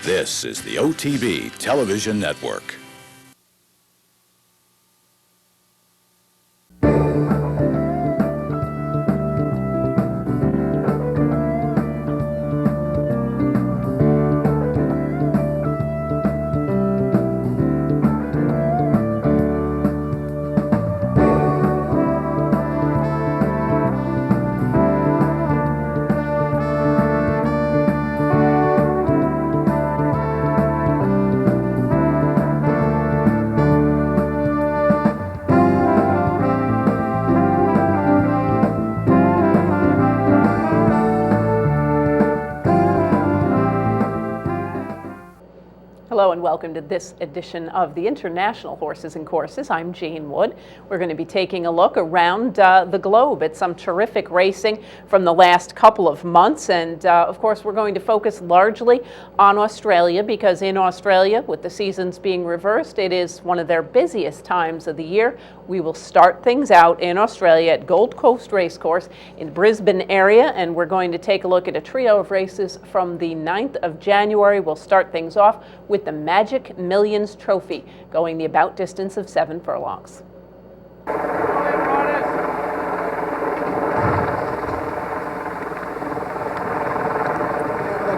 This is the OTB Television Network. Hello and welcome to this edition of the International Horses and Courses. I'm Jane Wood. We're going to be taking a look around the globe at some terrific racing from the last couple of months. And of course, we're going to focus largely on Australia because in Australia, with the seasons being reversed, it is one of their busiest times of the year. We will start things out in Australia at Gold Coast Racecourse in the Brisbane area, and we're going to take a look at a trio of races from the 9th of January. We'll start things off with the Magic Millions Trophy, going the about distance of 7 furlongs.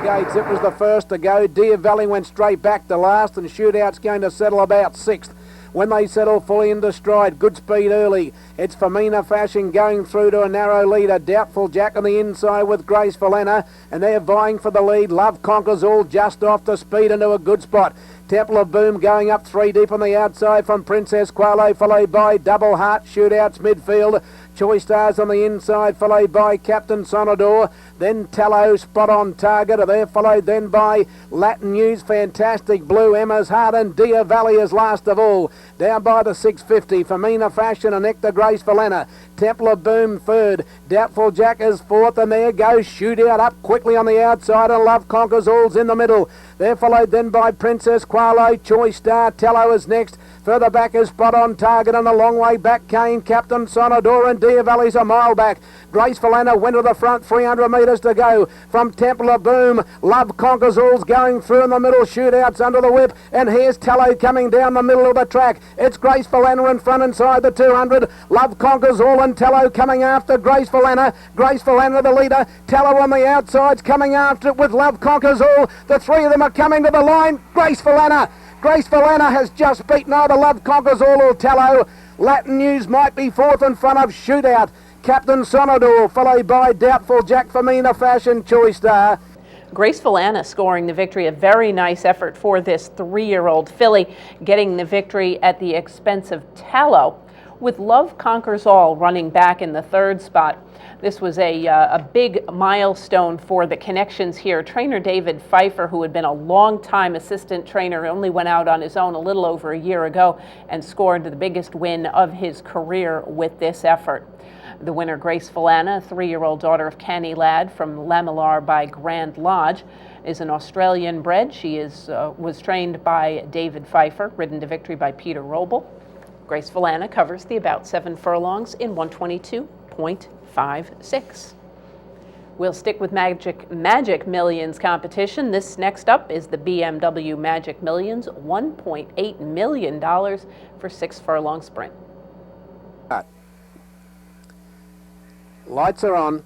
Gates. It was the first to go. Deer Valley went straight back to last, and Shootout's going to settle about 6th. When they settle fully into stride, good speed early. It's Femina Fashion going through to a narrow leader. Doubtful Jack on the inside with Graceful Anna, and they're vying for the lead. Love Conquers All just off the speed into a good spot. Temple of Boom going up 3 deep on the outside from Princess Qualo, followed by Double Heart. Shootouts midfield. Choice Stars on the inside, followed by Captain Sonador. Then Tallow, Spot on Target are there, followed then by Latin News, Fantastic Blue, Emma's Heart, and Deer Valley is last of all. Down by the 650, Femina Fashion and Nectar Graceful Anna. Temple of Boom third, Doubtful Jack is fourth, and there goes Shootout up quickly on the outside, and Love Conquers All's in the middle. They're followed then by Princess Qualo, Choice Star, Tallow is next. Further back is Spot on Target, and a long way back came Captain Sonador, and Deer Valley's a mile back. Graceful Anna went to the front, 300 metres to go. From Temple of Boom, Love Conquers All's going through in the middle, Shootouts under the whip, and here's Tallow coming down the middle of the track. It's Graceful Anna in front inside the 200. Love Conquers All and Tallow coming after Graceful Anna. Graceful Anna the leader. Tallow on the outsides coming after it with Love Conquers All. The three of them are coming to the line. Graceful Anna has just beaten either Love Conquers All or Tallow. Latin News might be fourth in front of Shootout. Captain Sonador, followed by Doubtful Jack, Femina Fashion, Choice Star. Graceful Anna scoring the victory. A very nice effort for this 3-year-old filly, getting the victory at the expense of Tallow, with Love Conquers All running back in the 3rd spot. This was a big milestone for the connections here. Trainer David Pfeiffer, who had been a long-time assistant trainer, only went out on his own a little over a year ago and scored the biggest win of his career with this effort. The winner, Graceful Anna, 3-year-old daughter of Canny Lad from Lamillar by Grand Lodge, is an Australian bred. She was trained by David Pfeiffer, ridden to victory by Peter Roble. Graceful Anna covers the about 7 furlongs in 122.56. We'll stick with Magic Millions competition. This next up is the BMW Magic Millions, $1.8 million for 6 furlong sprint. Lights are on,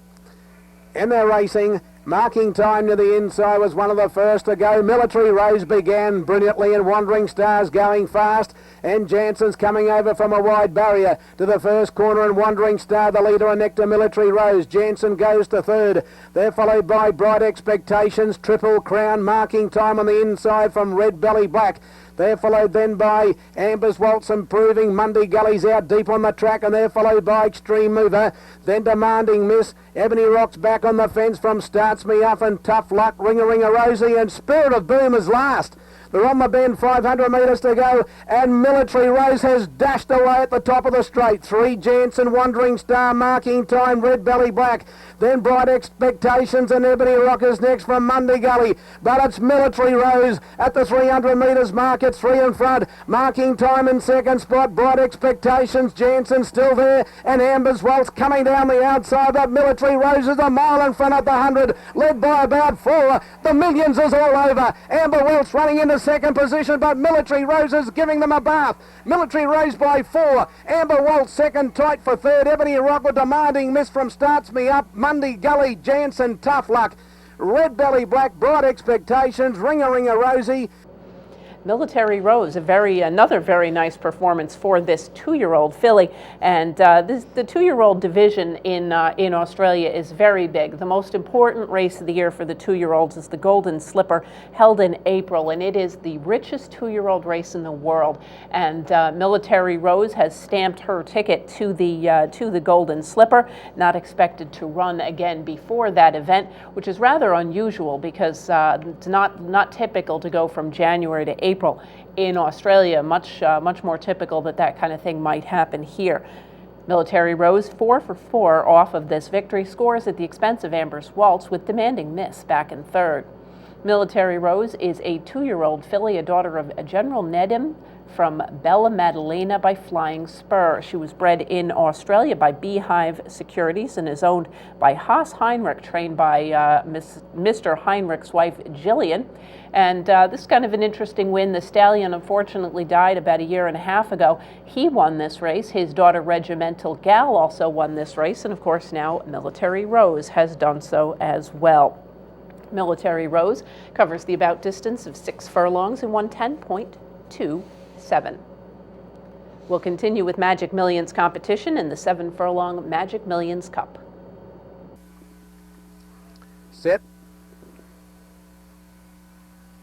and they're racing. Marking time to the inside was one of the first to go. Military Rose began brilliantly, and Wandering Stars going fast. And Jansen's coming over from a wide barrier to the first corner, and Wandering Star the leader, and Nectar Military Rose. Jansen goes to 3rd. They're followed by Bright Expectations, Triple Crown, marking time on the inside from Red Belly Black. They're followed then by Amber's Waltz Improving. Mundy Gully's out deep on the track, and they're followed by Extreme Mover. Then Demanding Miss. Ebony Rock's back on the fence from Starts Me Up, and Tough Luck, Ringa Rosie, and Spirit of Boom is last. They're on the bend, 500 metres to go, and Military Rose has dashed away at the top of the straight. 3 Jansen, Wandering Star, Marking Time, Red Belly Black. Then Bright Expectations and Ebony Rockers next from Monday Gully. But it's Military Rose at the 300 metres mark. It's 3 in front. Marking Time in second spot. Bright Expectations, Jansen still there, and Amber's Waltz coming down the outside. But Military Rose is a mile in front at the 100, led by about 4. The Millions is all over. Amber Waltz running into second position, but Military Rose is giving them a bath. Military Rose by 4. Amber Waltz second, tight for third. Ebony Rocker demanding miss from Starts Me Up. Monday Gully, Jansen, Tough Luck. Red Belly Black, Bright Expectations, Ring-a-Ring-a Rosie. Military Rose, another very nice performance for this 2-year-old filly, and the 2-year-old division in Australia is very big. The most important race of the year for the 2-year-olds is the Golden Slipper, held in April, and it is the richest 2-year-old race in the world. And Military Rose has stamped her ticket to the Golden Slipper, not expected to run again before that event, which is rather unusual because it's not typical to go from January to April in Australia. Much more typical that kind of thing might happen here. Military Rose 4 for 4 off of this victory, scores at the expense of Amber's Waltz with Demanding Miss back in third. Military Rose is a 2-year-old filly, a daughter of General Nedim from Bella Maddalena by Flying Spur. She was bred in Australia by Beehive Securities and is owned by Haas Heinrich, trained by Mr. Heinrich's wife, Jillian. And this is kind of an interesting win. The stallion unfortunately died about a year and a half ago. He won this race. His daughter, Regimental Gal, also won this race. And of course now Military Rose has done so as well. Military Rose covers the about distance of 6 furlongs and 110.27. We'll continue with Magic Millions competition in the 7 furlong Magic Millions Cup. Set.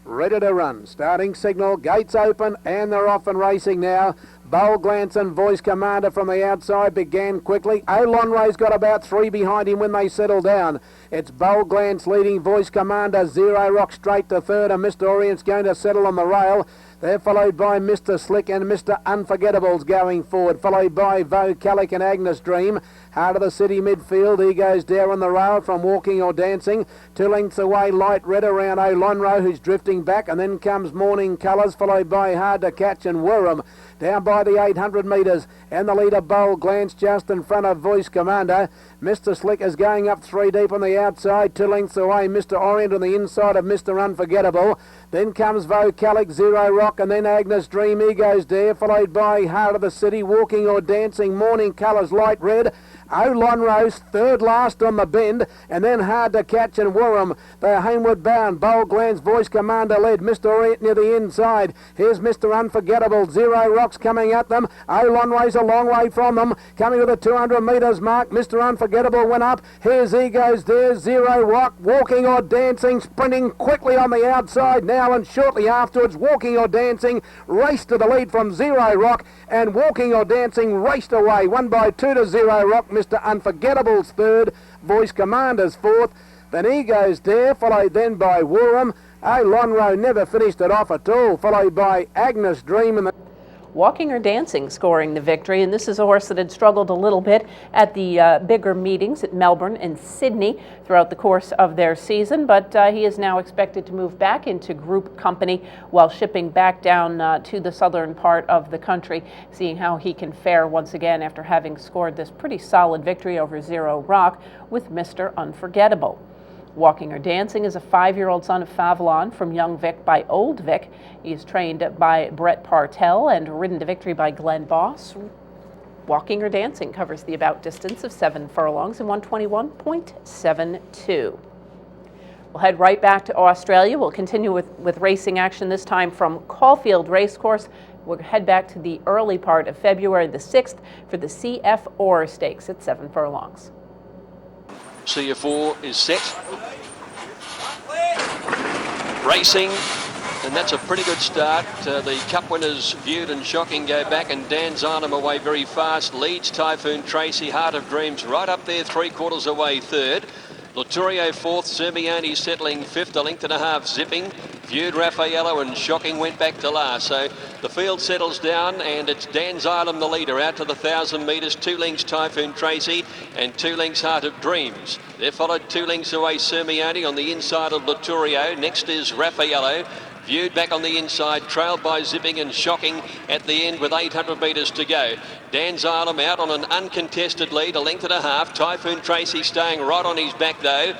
Ready to run. Starting signal, gates open, and they're off and racing now. Bold Glance and Voice Commander from the outside began quickly. O'Lonray's got about 3 behind him when they settle down. It's Bold Glance leading Voice Commander. Zero Rock straight to third, and Mr. Orient's going to settle on the rail. They're followed by Mr. Slick and Mr. Unforgettables going forward, followed by Vocalic and Agnes Dream. Heart of the City midfield, he goes down on the rail from Walking or Dancing. 2 lengths away, Light Red around O'Lonro, who's drifting back, and then comes Morning Colours, followed by Hard to Catch and Wirram. Down by the 800 metres, and the leader Bold Glance just in front of Voice Commander. Mr. Slick is going up 3 deep on the outside, 2 lengths away, Mr. Orient on the inside of Mr. Unforgettable. Then comes Vocalic, Zero Rock, and then Agnes Dream, he goes there, followed by Heart of the City, Walking or Dancing, Morning Colours, Light Red. O'Lonrose third last on the bend, and then Hard to Catch and Wirram. They're homeward bound. Bold Glance, Voice Commander led. Mr. Orient near the inside. Here's Mr. Unforgettable. Zero Rock's coming at them. O'Lonray's a long way from them. Coming to the 200 metres mark. Mr. Unforgettable went up. Here's he goes there. Zero Rock, Walking or Dancing, sprinting quickly on the outside now, and shortly afterwards Walking or Dancing raced to the lead from Zero Rock, and Walking or Dancing raced away. 1 by 2 to Zero Rock. Mr. Unforgettable's third, Voice Commander's fourth. Then he goes there, followed then by Wirram. O'Lonro never finished it off at all, followed by Agnes Dream. And Walking or Dancing scoring the victory, and this is a horse that had struggled a little bit at the bigger meetings at Melbourne and Sydney throughout the course of their season, but he is now expected to move back into group company while shipping back down to the southern part of the country, seeing how he can fare once again after having scored this pretty solid victory over Zero Rock with Mr. Unforgettable. Walking or Dancing is a 5-year-old son of Favalon from Young Vic by Old Vic. He is trained by Brett Partell and ridden to victory by Glenn Boss. Walking or Dancing covers the about distance of 7 furlongs and 121.72. We'll head right back to Australia. We'll continue with racing action, this time from Caulfield Racecourse. We'll head back to the early part of February the 6th for the CF Orr Stakes at 7 furlongs. CF4 is set. Racing, and that's a pretty good start. The Cup winners, Viewed and Shocking, go back, and Dan Zarnham away very fast. Leads Typhoon Tracy, Heart of Dreams right up there, 3/4 away third. Lotturio fourth, Zermione settling fifth, a length and a half zipping. Viewed Raffaello and Shocking went back to last. So the field settles down and it's Dan's Island the leader out to the 1,000 metres. 2 lengths Typhoon Tracy and 2 lengths Heart of Dreams. They're followed 2 lengths away Sirmione on the inside of Laturio. Next is Raffaello. Viewed back on the inside, trailed by Zipping and Shocking at the end with 800 metres to go. Dan's Island out on an uncontested lead, a length and a half. Typhoon Tracy staying right on his back though.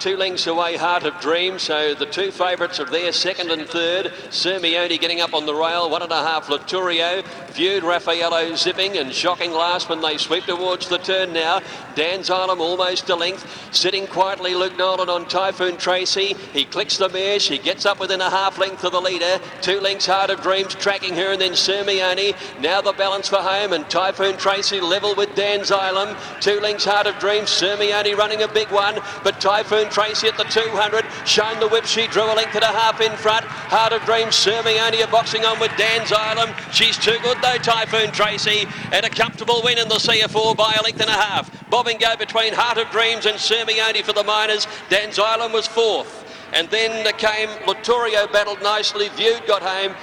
2 lengths away, Heart of Dreams. So the two favourites are there, second and third. Sirmione getting up on the rail, 1.5 Laturio. Viewed Raffaello zipping and Shocking last when they sweep towards the turn now. Dan's Island almost a length. Sitting quietly, Luke Nolan on Typhoon Tracy. He clicks the mare. She gets up within a half length of the leader. 2 lengths Heart of Dreams tracking her, and then Sirmione. Now the balance for home, and Typhoon Tracy level with Dan's Island. 2 lengths Heart of Dreams. Sirmione running a big one, but Typhoon Tracy at the 200. Shown the whip. She drew a length and a half in front. Heart of Dreams. Sirmione are boxing on with Dan's Island. She's too good though, Typhoon Tracy, and a comfortable win in the CF4 by a length and a half. Bob and go between Heart of Dreams and Sirmione for the Miners. Dan's Island was fourth. And then came Laturio, battled nicely. Viewed got home.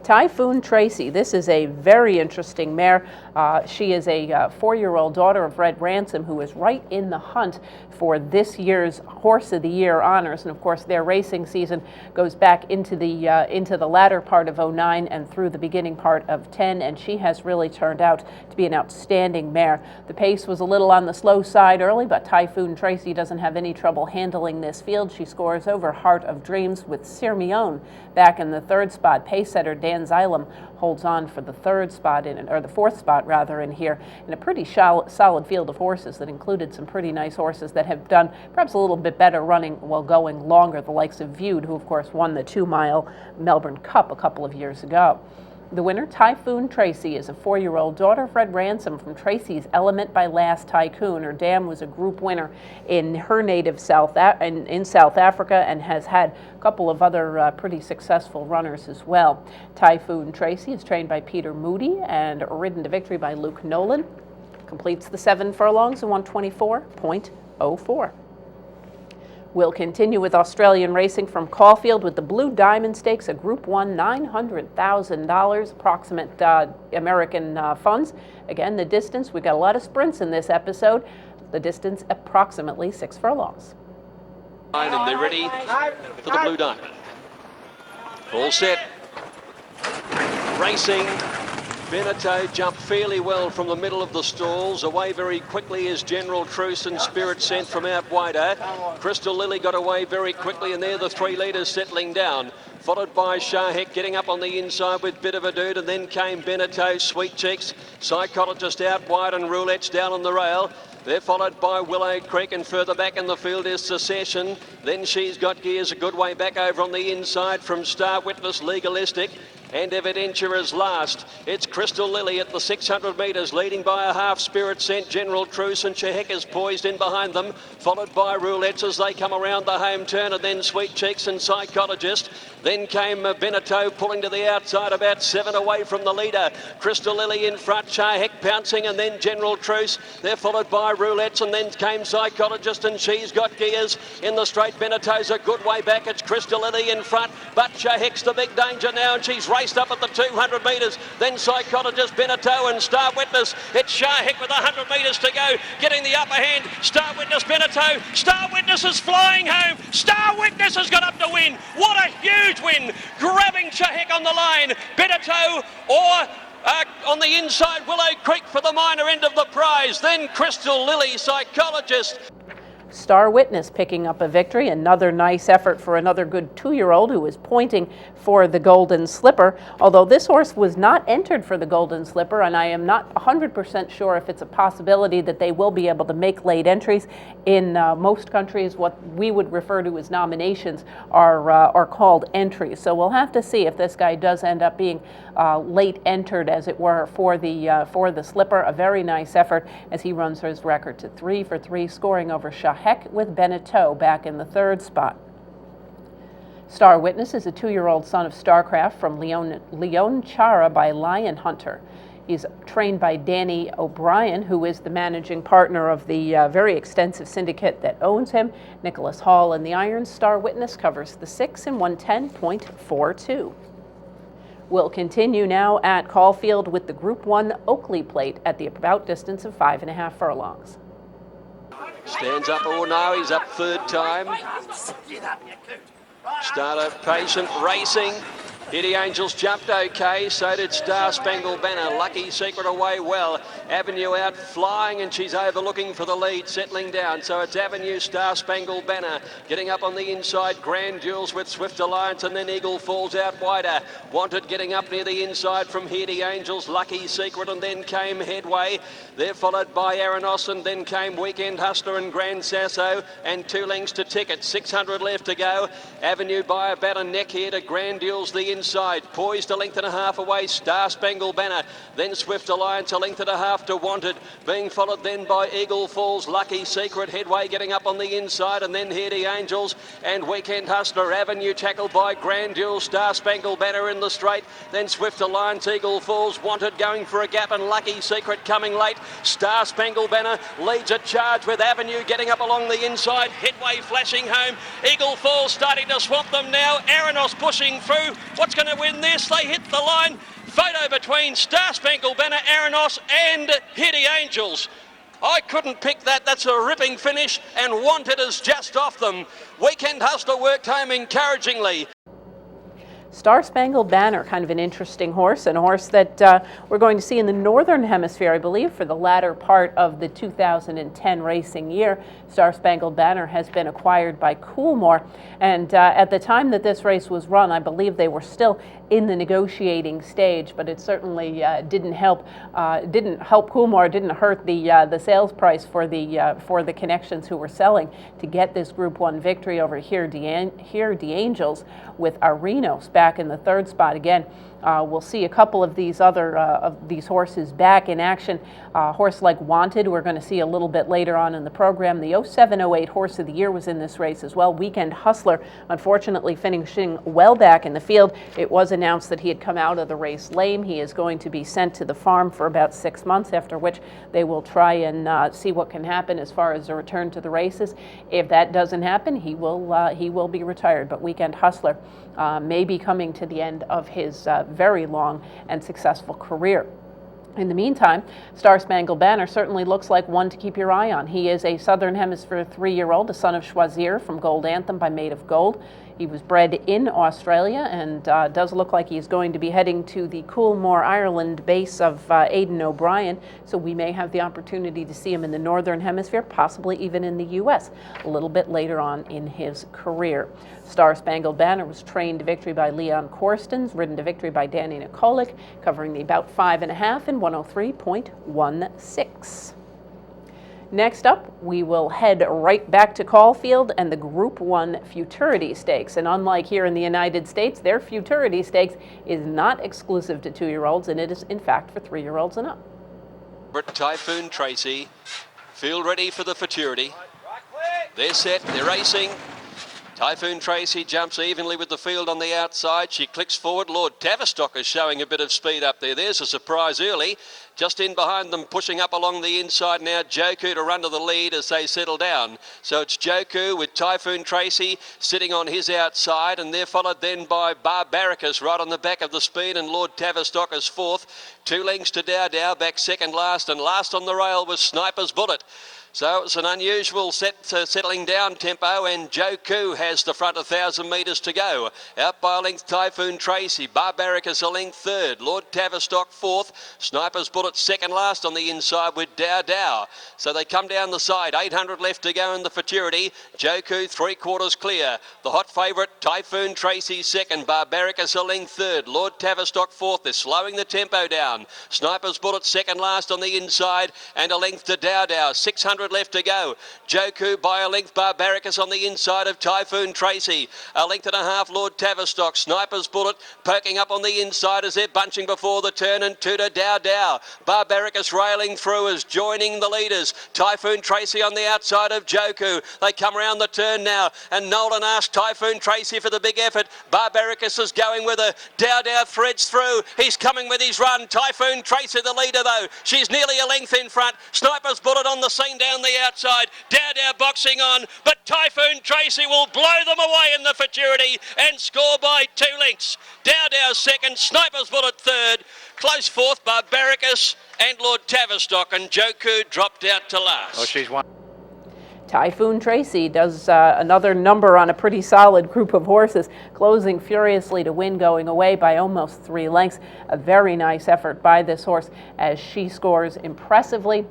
Typhoon Tracy, this is a very interesting mare. She is a 4-year-old daughter of Red Ransom, who is right in the hunt for this year's Horse of the Year honors. And of course, their racing season goes back into the latter part of 09 and through the beginning part of 10. And she has really turned out to be an outstanding mare. The pace was a little on the slow side early, but Typhoon Tracy doesn't have any trouble handling this field. She scores over Heart of Dreams with Sirmione back in the third spot. Pace setter Dan Xylem holds on for the third spot or the fourth spot rather in here, in a pretty solid field of horses that included some pretty nice horses that have done perhaps a little bit better running while going longer, the likes of Viewed, who of course won the 2-mile Melbourne Cup a couple of years ago. The winner, Typhoon Tracy, is a 4-year-old daughter of Red Ransom from Tracy's Element by Last Tycoon. Her dam was a group winner in her native in South Africa, and has had a couple of other pretty successful runners as well. Typhoon Tracy is trained by Peter Moody and ridden to victory by Luke Nolan. Completes the 7 furlongs in 124.04. We'll continue with Australian racing from Caulfield with the Blue Diamond Stakes, a Group 1, $900,000 approximate American funds. Again, the distance, we've got a lot of sprints in this episode. The distance approximately 6 furlongs. And they're ready for the Blue Diamond. All set. Racing. Beneteau jumped fairly well from the middle of the stalls. Away very quickly is General Truce and Spirit Scent from out wider. Crystal Lily got away very quickly, and they're the 3 leaders settling down. Followed by Shahek getting up on the inside with Bit of a Dude, and then came Beneteau, Sweet Cheeks, Psychologist out wide, and Roulette's down on the rail. They're followed by Willow Creek, and further back in the field is Secession. Then She's Got Gears a good way back over on the inside from Star Witness, Legalistic. And Evidentia is last. It's Crystal Lily at the 600 metres, leading by a half. Spirit Scent, General Truce, and Chehek is poised in behind them, followed by Roulettes as they come around the home turn, and then Sweet Cheeks and Psychologist. Then came Beneteau pulling to the outside, about 7 away from the leader. Crystal Lily in front, Chehek pouncing, and then General Truce. They're followed by Roulettes, and then came Psychologist, and She's Got Gears. In the straight, Beneteau's a good way back. It's Crystal Lily in front, but Chehek's the big danger now, and she's raced up at the 200 metres. Then Psychologist, Beneteau, and Star Witness. It's Shahek with 100 metres to go, getting the upper hand. Star Witness, Beneteau. Star Witness is flying home. Star Witness has got up to win. What a huge win. Grabbing Shahek on the line. Beneteau or on the inside, Willow Creek for the minor end of the prize. Then Crystal Lily, Psychologist. Star Witness picking up a victory. Another nice effort for another good 2-year-old who is pointing for the Golden Slipper. Although this horse was not entered for the Golden Slipper, and I am not 100% sure if it's a possibility that they will be able to make late entries. In most countries, what we would refer to as nominations are called entries. So we'll have to see if this guy does end up being late entered, as it were, for the Slipper. A very nice effort as he runs his record to 3 for 3, scoring over Shahek with Beneteau back in the third spot. Star Witness is a 2-year-old son of Starcraft from Leon Chara by Lion Hunter. He's trained by Danny O'Brien, who is the managing partner of the very extensive syndicate that owns him. Nicholas Hall and the Iron Star Witness covers the 6 in 110.42. We'll continue now at Caulfield with the Group 1 Oakley Plate at the about distance of 5.5 furlongs. Stands up or no, he's up third time. Starter patient racing. Hitty Angels jumped okay, so did Star Spangled Banner. Lucky Secret away well. Avenue out flying and she's overlooking for the lead, settling down. So it's Avenue, Star Spangled Banner. Getting up on the inside, Grand Duels with Swift Alliance, and then Eagle Falls out wider. Wanted getting up near the inside from Hitty Angels, Lucky Secret, and then came Headway. They're followed by Aranos, and then came Weekend Hustler and Grand Sasso, and 2 lengths to Ticket. 600 left to go. Avenue by about a neck here to Grand Duels the inside, poised a length and a half away, Star Spangled Banner, then Swift Alliance a length and a half to Wanted, being followed then by Eagle Falls, Lucky Secret, Headway getting up on the inside, and then Hitty Angels and Weekend Hustler. Avenue tackled by Grand Duel, Star Spangled Banner in the straight, then Swift Alliance, Eagle Falls, Wanted going for a gap, and Lucky Secret coming late. Star Spangled Banner leads a charge with Avenue getting up along the inside, Headway flashing home, Eagle Falls starting to swamp them now, Aranos pushing through. What's going to win this? They hit the line. Photo between Star Spangled Banner, Aranos and Hitty Angels. I couldn't pick that. That's a ripping finish, and Wanted is just off them. Weekend Hustler worked home encouragingly. Star Spangled Banner, kind of an interesting horse, and a horse that we're going to see in the Northern Hemisphere, I believe, for the latter part of the 2010 racing year. Star Spangled Banner has been acquired by Coolmore, and at the time that this race was run, I believe they were still in the negotiating stage, but it certainly didn't help Coolmore, didn't hurt the sales price for the connections who were selling to get this Group 1 victory over Here the Angels with Arenos back in the third spot. Again, we'll see a couple of these other of these horses back in action. A horse like Wanted, we're going to see a little bit later on in the program. The 0708 Horse of the Year was in this race as well. Weekend Hustler, unfortunately finishing well back in the field. It was announced that he had come out of the race lame. He is going to be sent to the farm for about 6 months, after which they will try and see what can happen as far as a return to the races. If that doesn't happen, he will be retired. But Weekend Hustler may be coming to the end of his very long and successful career. In the meantime, Star Spangled Banner certainly looks like one to keep your eye on. He is a Southern Hemisphere 3-year-old, a son of Choisir from Gold Anthem by Made of Gold. He was bred in Australia and does look like he's going to be heading to the Coolmore, Ireland base of Aidan O'Brien, so we may have the opportunity to see him in the Northern Hemisphere, possibly even in the U.S. a little bit later on in his career. Star Spangled Banner was trained to victory by Leon Corstens, ridden to victory by Danny Nikolic, covering the about 5.5 in 103.16. Next up, we will head right back to Caulfield and the Group 1 Futurity Stakes. And unlike here in the United States, their Futurity Stakes is not exclusive to 2-year-olds, and it is, in fact, for 3-year-olds and up. Typhoon Tracy, field ready for the Futurity. They're set, they're racing. Typhoon Tracy jumps evenly with the field on the outside. She clicks forward. Lord Tavistock is showing a bit of speed up there. There's a surprise early. Just in behind them, pushing up along the inside now, Joku to run to the lead as they settle down. So it's Joku with Typhoon Tracy sitting on his outside, and they're followed then by Barbaricus right on the back of the speed, and Lord Tavistock is fourth. 2 lengths to Dow Dow, back second last, and last on the rail was Sniper's Bullet. So it's an unusual settling down tempo, and Joku has the front 1,000 metres to go. Out by a length, Typhoon Tracy. Barbaricus a length third. Lord Tavistock fourth. Sniper's Bullet second last on the inside with Dow Dow. So they come down the side. 800 left to go in the Futurity. Joku 3/4 clear. The hot favourite, Typhoon Tracy second. Barbaricus a length third. Lord Tavistock fourth. They're slowing the tempo down. Sniper's Bullet second last on the inside, and a length to Dow Dow. 600 600 left to go. Joku by a length, Barbaricus on the inside of Typhoon Tracy. A length and a half, Lord Tavistock. Sniper's Bullet poking up on the inside as they're bunching before the turn, and two to Dow Dow. Barbaricus railing through as joining the leaders. Typhoon Tracy on the outside of Joku. They come around the turn now, and Nolan asked Typhoon Tracy for the big effort. Barbaricus is going with her. Dow Dow threads through. He's coming with his run. Typhoon Tracy the leader though. She's nearly a length in front. Sniper's Bullet on the scene down the outside. Dow Dow boxing on, but Typhoon Tracy will blow them away in the futurity and score by 2 lengths. Dow Dow second, Sniper's Bullet third. Close fourth, Barbaricus and Lord Tavistock, and Joku dropped out to last. Oh, she's won. Typhoon Tracy does another number on a pretty solid group of horses, closing furiously to win, going away by almost 3 lengths. A very nice effort by this horse as she scores impressively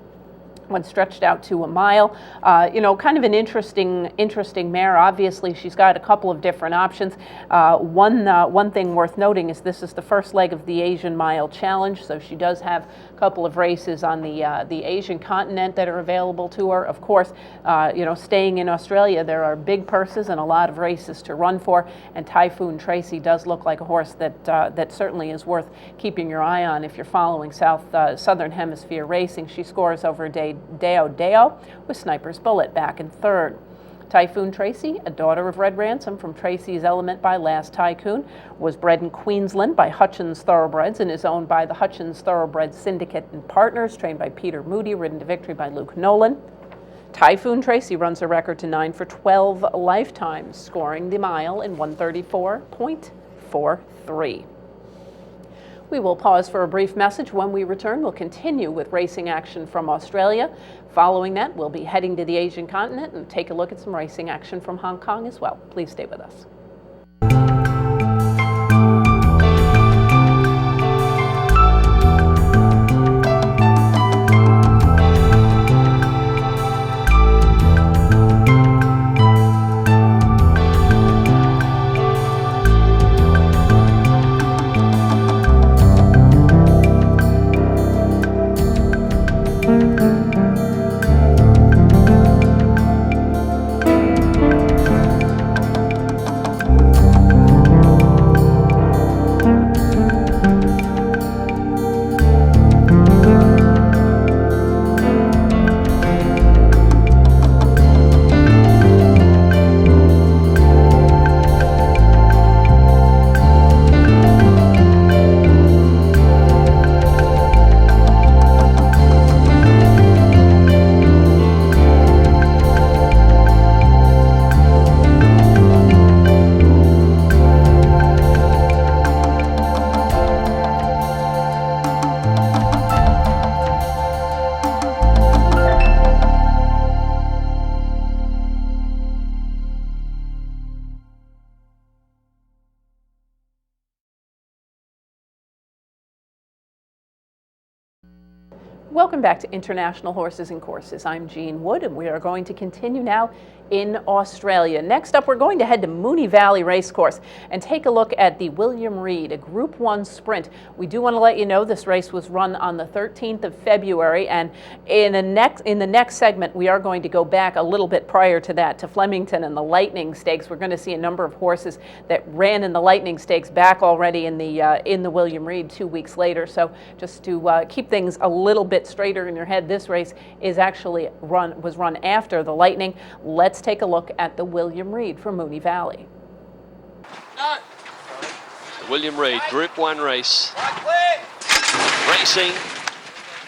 when stretched out to a mile. Kind of an interesting mare. Obviously, she's got a couple of different options. One thing worth noting is this is the first leg of the Asian Mile Challenge, so she does have a couple of races on the Asian continent that are available to her. Of course, staying in Australia, there are big purses and a lot of races to run for, and Typhoon Tracy does look like a horse that certainly is worth keeping your eye on if you're following Southern Hemisphere racing. She scores over Deo with Sniper's Bullet back in third. Typhoon Tracy, a daughter of Red Ransom from Tracy's Element by Last Tycoon, was bred in Queensland by Hutchins Thoroughbreds and is owned by the Hutchins Thoroughbred Syndicate and Partners, trained by Peter Moody, ridden to victory by Luke Nolan. Typhoon Tracy runs a record to 9 for 12 lifetimes, scoring the mile in 134.43. We will pause for a brief message. When we return, we'll continue with racing action from Australia. Following that, we'll be heading to the Asian continent and take a look at some racing action from Hong Kong as well. Please stay with us. Welcome back to International Horses and Courses. I'm Jean Wood, and we are going to continue now in Australia. Next up, we're going to head to Moonee Valley Racecourse and take a look at the William Reid, a Group 1 sprint. We do want to let you know this race was run on the 13th of February, and in the next segment, we are going to go back a little bit prior to that to Flemington and the Lightning Stakes. We're going to see a number of horses that ran in the Lightning Stakes back already in the William Reid 2 weeks later. So just to keep things a little bit straighter in your head, this race was run after the Lightning. Let's take a look at the William Reid from Moonee Valley. The William Reid Group 1 race. Racing.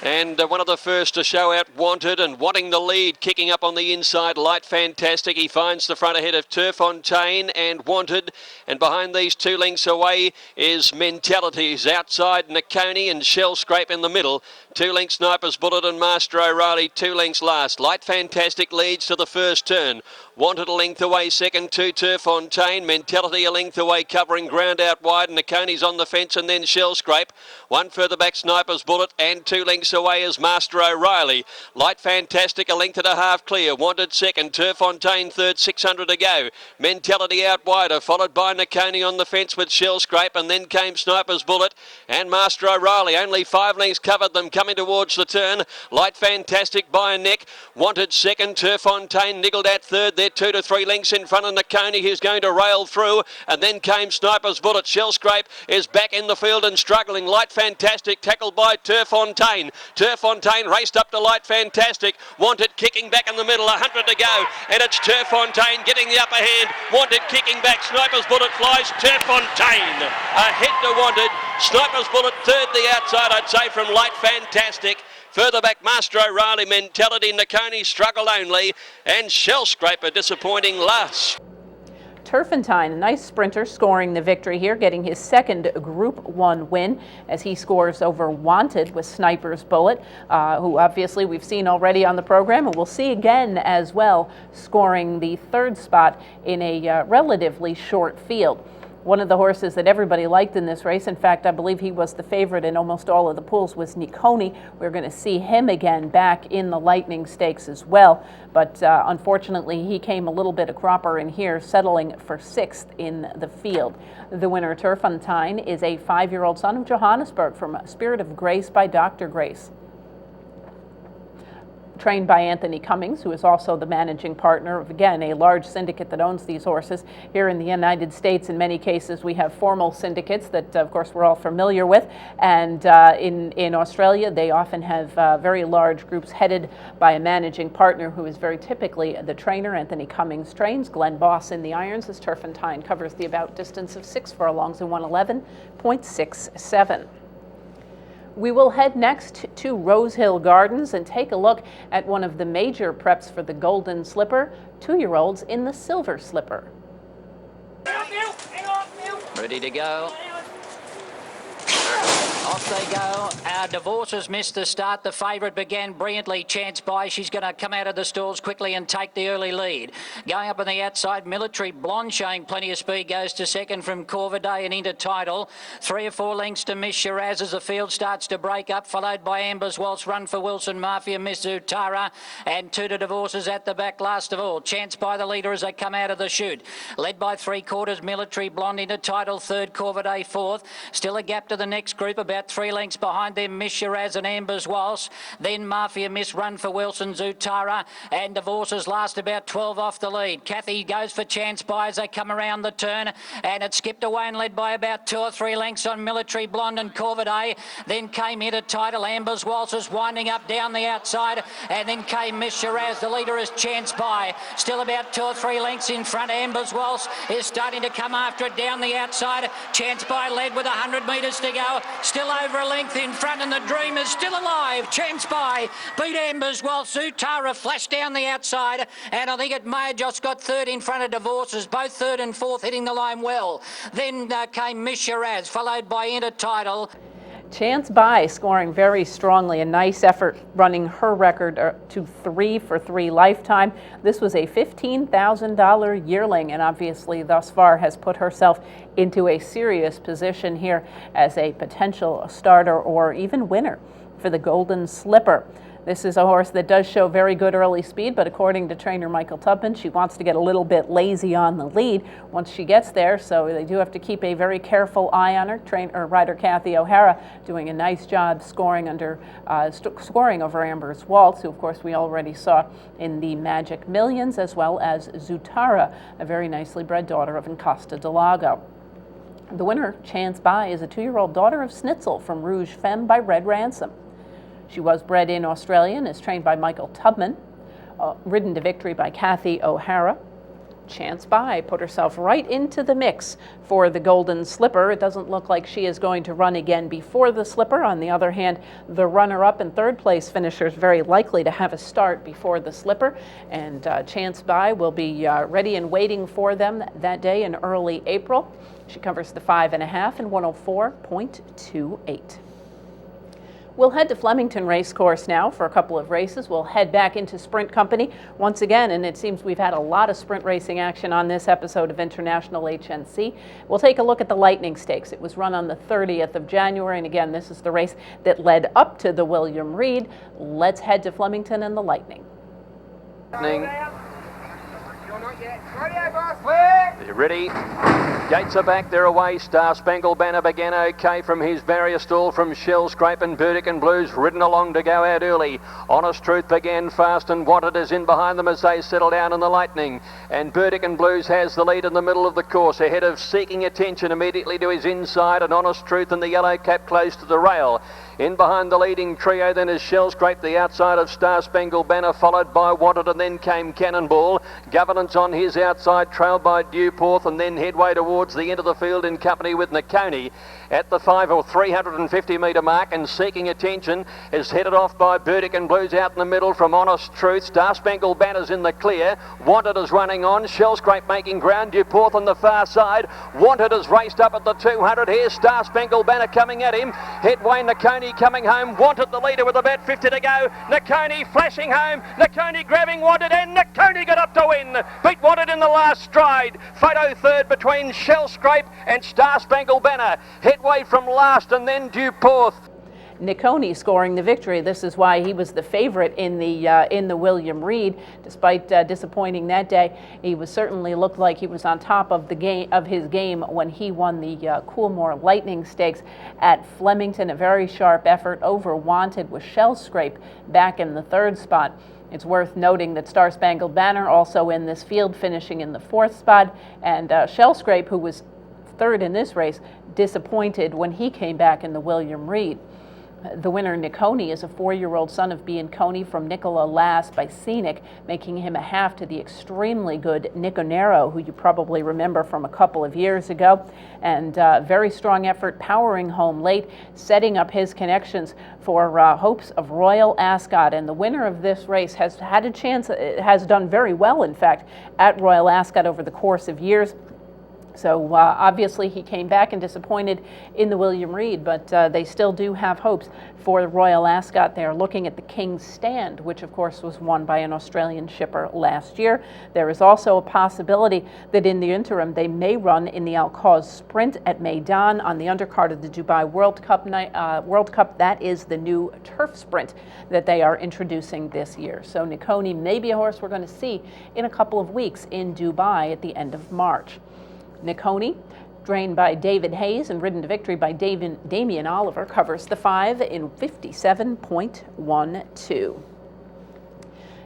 And one of the first to show out, Wanted, and wanting the lead, kicking up on the inside, Light Fantastic. He finds the front ahead of Turfontaine and Wanted, and behind these 2 lengths away is Mentality. He's outside Nakoni and Shell Scrape in the middle. 2 lengths Sniper's Bullet and Master O'Reilly, 2 lengths last. Light Fantastic leads to the first turn. Wanted a length away second to Turfontaine. Mentality a length away covering ground out wide. Nakoni's on the fence and then Shell Scrape. 1 further back Sniper's Bullet, and 2 lengths away is Master O'Reilly. Light Fantastic a length and a half clear. Wanted second. Turfontaine third, 600 to go. Mentality out wider, followed by Nakoni on the fence with Shell Scrape, and then came Sniper's Bullet and Master O'Reilly. Only 5 lengths covered them coming coming towards the turn. Light Fantastic by a neck. Wanted second. Turfontaine niggled at third. They're 2 to 3 lengths in front of Nakoni, who's going to rail through. And then came Sniper's Bullet. Shell Scrape is back in the field and struggling. Light Fantastic tackled by Turfontaine. Turfontaine raced up to Light Fantastic. Wanted kicking back in the middle. 100 to go. And it's Turfontaine getting the upper hand. Wanted kicking back. Sniper's Bullet flies. Turfontaine ahead to Wanted. Sniper's Bullet third the outside, I'd say, from Light Fantastic. Further back, Master O'Reilly, Mentality, Nakoni struggle only, and Shell Scrape a disappointing last. Turfontaine, a nice sprinter, scoring the victory here, getting his second Group 1 win as he scores over Wanted with Sniper's Bullet, who obviously we've seen already on the program, and we'll see again as well, scoring the third spot in a relatively short field. One of the horses that everybody liked in this race, in fact, I believe he was the favorite in almost all of the pools, was Nakoni. We're going to see him again back in the Lightning Stakes as well. But unfortunately, he came a little bit a cropper in here, settling for 6th in the field. The winner, Turfontaine, is a 5-year-old son of Johannesburg from Spirit of Grace by Dr. Grace. Trained by Anthony Cummings, who is also the managing partner of, again, a large syndicate that owns these horses. Here in the United States, in many cases, we have formal syndicates that, of course, we're all familiar with. And in Australia, they often have very large groups headed by a managing partner who is very typically the trainer. Anthony Cummings trains. Glenn Boss in the irons as Turfontaine covers the about distance of 6 furlongs in 111.67. We will head next to Rosehill Gardens and take a look at one of the major preps for the Golden Slipper, 2-year-olds in the Silver Slipper. Ready to go. Off they go. Our Divorces missed the start. The favourite began brilliantly. Chance By. She's going to come out of the stalls quickly and take the early lead. Going up on the outside, Military Blonde showing plenty of speed. Goes to second from Corvidae and into Title. 3 or 4 lengths to Miss Shiraz as the field starts to break up. Followed by Amber's Waltz, Run for Wilson, Mafia, Miss Zutara. And 2 to Divorces at the back last of all. Chance By the leader as they come out of the chute. Led by 3/4, Military Blonde into Title. 3rd, Corvidae 4th. Still a gap to the next group, about 3 lengths behind them, Miss Shiraz and Amber's Waltz. Then Mafia, Miss, Run for Wilson, Zutara, and Divorces last about 12 off the lead. Kathy goes for Chance By as they come around the turn, and it skipped away and led by about 2 or 3 lengths on Military Blonde and Corvidae. Then came into Title, Amber's Waltz is winding up down the outside, and then came Miss Shiraz. The leader is Chance By, still about 2 or 3 lengths in front. Amber's Waltz is starting to come after it down the outside. Chance By led with 100 metres to go, still over a length in front, and the Dream is still alive. Chance By beat Amber's Waltz. Zutara flashed down the outside, and I think it may have just got 3rd in front of Divorces, both 3rd and 4th hitting the line well. Then came Miss Shiraz, followed by Enter Title. Chance By scoring very strongly, a nice effort running her record to 3 for 3 lifetime. This was a $15,000 yearling, and obviously thus far has put herself into a serious position here as a potential starter or even winner for the Golden Slipper. This is a horse that does show very good early speed, but according to trainer Michael Tubman, she wants to get a little bit lazy on the lead once she gets there, so they do have to keep a very careful eye on her. Rider Kathy O'Hara doing a nice job scoring over Amber's Waltz, who of course we already saw in the Magic Millions, as well as Zutara, a very nicely bred daughter of Encosta del Lago. The winner, Chance By, is a 2-year-old daughter of Snitzel from Rouge Femme by Red Ransom. She was bred in Australia and is trained by Michael Tubman, ridden to victory by Kathy O'Hara. Chance By put herself right into the mix for the Golden Slipper. It doesn't look like she is going to run again before the Slipper. On the other hand, the runner-up and 3rd place finishers very likely to have a start before the Slipper, and Chance By will be ready and waiting for them that day in early April. She covers the 5.5 and 104.28. We'll head to Flemington Racecourse now for a couple of races. We'll head back into Sprint Company once again, and it seems we've had a lot of sprint racing action on this episode of International HNC. We'll take a look at the Lightning Stakes. It was run on the 30th of January, and again, this is the race that led up to the William Reed. Let's head to Flemington and the Lightning. not yet. Radio, boss. Clear. They're ready. Gates are back, they're away. Star Spangled Banner began okay from his barrier stall from Shell Scrape, and Burdick and Blues ridden along to go out early. Honest Truth began fast and Wanted is in behind them as they settle down in the Lightning. And Burdick and Blues has the lead in the middle of the course, ahead of Seeking Attention immediately to his inside, and Honest Truth and the Yellow Cap close to the rail. In behind the leading trio then is Shell Scrape, the outside of Star Spangled Banner, followed by Wanted, and then came Cannonball. Governance on his outside, trailed by Dewporth, and then headway towards the end of the field in company with Nakoni at the 5 or 350 metre mark, and Seeking Attention is headed off by Burdick and Blues out in the middle from Honest Truth. Star Spangled Banner's in the clear. Wanted is running on. Shell Scrape making ground. Dewporth on the far side. Wanted is raced up at the 200. Here's Star Spangled Banner coming at him. Headway Nakoni coming home. Wanted the leader with about 50 to go. Nakoni flashing home. Nakoni grabbing Wanted, and Nakoni got up to win. Beat Wanted in the last stride. Photo third between Shell Scrape and Star Spangled Banner. Headway from last, and then Dewporth. Nakoni scoring the victory. This is why he was the favorite in the William Reed. Despite disappointing that day, he was certainly looked like he was on top of his game when he won the Coolmore Lightning Stakes at Flemington. A very sharp effort over Wanted with Shell Scrape back in the third spot. It's worth noting that Star Spangled Banner also in this field, finishing in the fourth spot, and Shell Scrape, who was third in this race, disappointed when he came back in the William Reed. The winner, Nakoni, is a 4-year-old son of B and Coney from Nicola Last by Scenic, making him a half to the extremely good Niconero, who you probably remember from a couple of years ago. And very strong effort, powering home late, setting up his connections for hopes of Royal Ascot. And the winner of this race has had a chance, has done very well, in fact, at Royal Ascot over the course of years. So obviously he came back and disappointed in the William Reed, but they still do have hopes for the Royal Ascot. They are looking at the King's Stand, which of course was won by an Australian shipper last year. There is also a possibility that in the interim they may run in the Alcaz Sprint at Meydan on the undercard of the Dubai World Cup. That is the new turf sprint that they are introducing this year. So Nakoni may be a horse we're going to see in a couple of weeks in Dubai at the end of March. Nakoni, trained by David Hayes and ridden to victory by Damien Oliver, covers the 5 in 57.12.